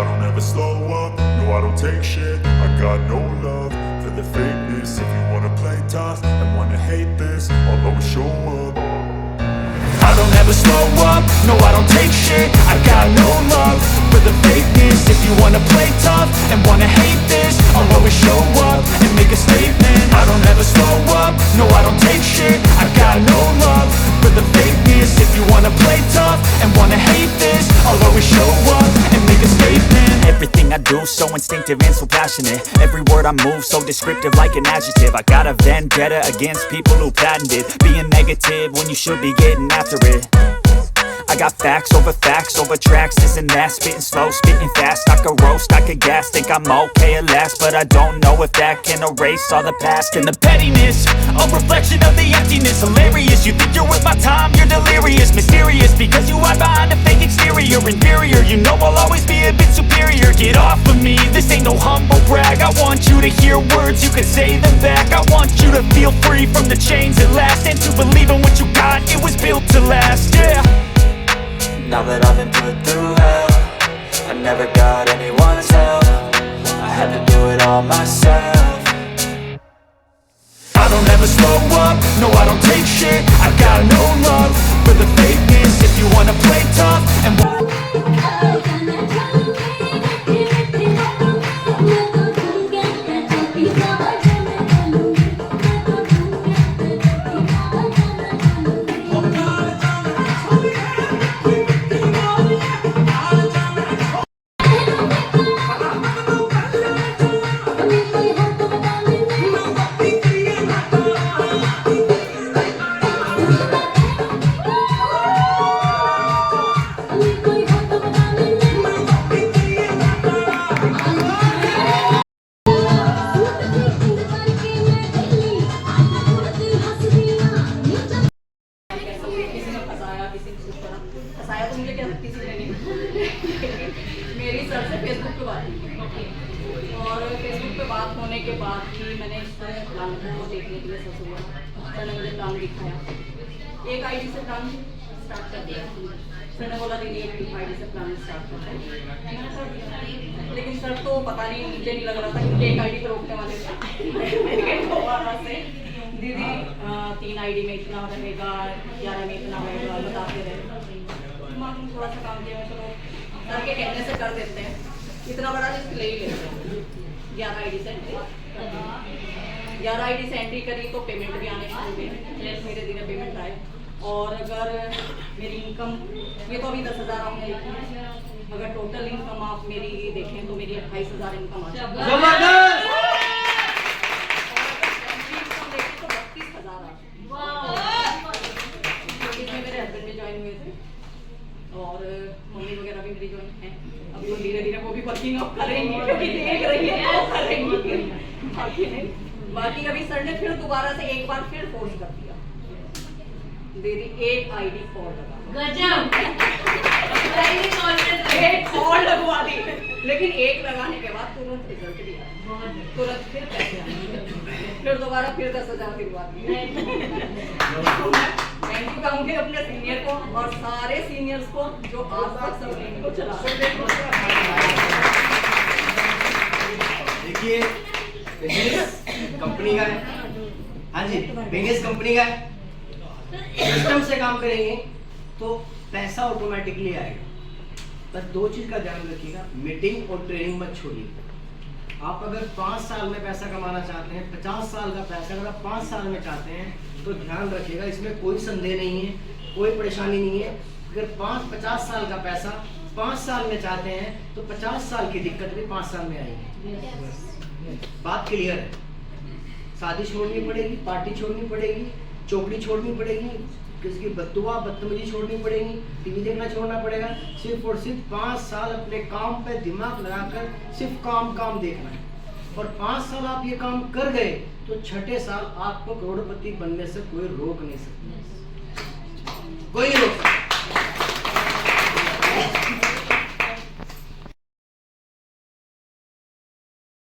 I don't ever slow up, no I don't take shit. I got no love for the fakeness. If you wanna play tough and wanna hate this, I'll always show up. I don't ever slow up, no I don't take shit. I got no love for the fakeness. If you wanna play tough and wanna hate this, I'll always show up and make a statement. I don't ever slow up, no I don't take shit. I got no love for the fakeness. If you wanna play tough and wanna hate this, I'll always show up and make a statement. Everything I do so instinctive and so passionate. Every word I move so descriptive like an adjective. I got a vendetta against people who patented being negative when you should be getting after it. I got facts over tracks, this and that. Spitting slow, spitting fast. I could roast, I could gas. Think I'm okay at last, but I don't know if that can erase all the past. And the pettiness, a reflection of the emptiness. Hilarious, you think you're worth my time, you're delirious. Mysterious, because you hide behind a fake exterior. Inferior, you know I'll always be a bit superior. Get off of me, this ain't no humble brag. I want you to hear words, you can say them back. I want you to feel free from the chains at last, and to believe in what you got, it was built to last, yeah. Now that I've been put through hell, I never got anyone's help. I had to do it all myself. I don't ever slow up, no I don't take shit. I got no love for the fakeness. If you wanna play tough and मेरी sir से Facebook पे बात हुई और Facebook पे बात होने के बाद ही मैंने इस प्लान को देखने के लिए सर हुआ। सर ने मुझे प्लान दिखाया, एक आईडी से प्लान स्टार्ट कर दिया। सर ने बोला दीदी एक आईडी से प्लान स्टार्ट करते हैं, मैंने कर दिया। लेकिन सर तो पता नहीं, मुझे नहीं लग रहा था कि एक आईडी पर रोकने वाले थे। दीदी 3 आईडी में इतना रहेगा, 11 में इतना रहेगा, बताते रहे। थोड़ा सा काम किया, चलो सर के कहने से कर देते हैं, इतना बड़ा रिस्क ले ही लेते हैं। 11 आईडी से एंट्री 11 आईडी से एंट्री करी तो पेमेंट भी आने शुरू हुए, धीरे धीरे पेमेंट आए। और अगर मेरी इनकम, ये तो अभी 10,000 आपने लिखी है, अगर टोटल इनकम आप मेरी देखें तो मेरी 28,000 इनकम आ जाती है। मेरे हस्बैंड भी ज्वाइन हुए थे और मम्मी वगैरह भी मेरी ज्वाइन है। अभी वो धीरे धीरे वो भी वर्किंग अप करेंगी, क्योंकि देख रही है तो करेंगी, बाकी नहीं। बाकी अभी सर ने फिर दोबारा से एक बार फिर फोर्स कर दिया, दीदी एक आईडी फॉर लगा, गजब एक और लगवा दी। लेकिन एक लगाने के बाद तुरंत रिजल्ट भी आया, तुरंत फिर पैसे आए, फिर दोबारा फिर 10,000 दिलवा दी। थैंक यू कहूँगी अपने सीनियर को और सारे सीनियर्स को जो आज तक सब को चला। देखिए बिजनेस कंपनी का है, हाँ जी बिजनेस कंपनी का है। सिस्टम से काम करेंगे तो पैसा ऑटोमेटिकली आएगा। बस 2 चीज़ का ध्यान रखिएगा, मीटिंग और ट्रेनिंग मत छोड़िए। आप अगर 5 साल में पैसा कमाना चाहते हैं, 50 साल का पैसा अगर आप 5 साल में चाहते हैं तो ध्यान रखिएगा, इसमें कोई संदेह नहीं है, कोई परेशानी नहीं है। अगर 50 साल का पैसा 5 साल में चाहते हैं तो 50 साल की दिक्कत भी 5 साल में आएगी। बात क्लियर है। शादी छोड़नी पड़ेगी, पार्टी छोड़नी पड़ेगी, चौकड़ी छोड़नी पड़ेगी, किसी की बददुआ बदतमीजी छोड़नी पड़ेगी, टीवी देखना छोड़ना पड़ेगा। सिर्फ और सिर्फ 5 साल अपने काम पे दिमाग लगाकर सिर्फ काम देखना है। और 5 साल आप ये काम कर गए तो 6ठे साल आपको करोड़पति बनने से कोई रोक नहीं सकता, कोई नहीं रोक सकता।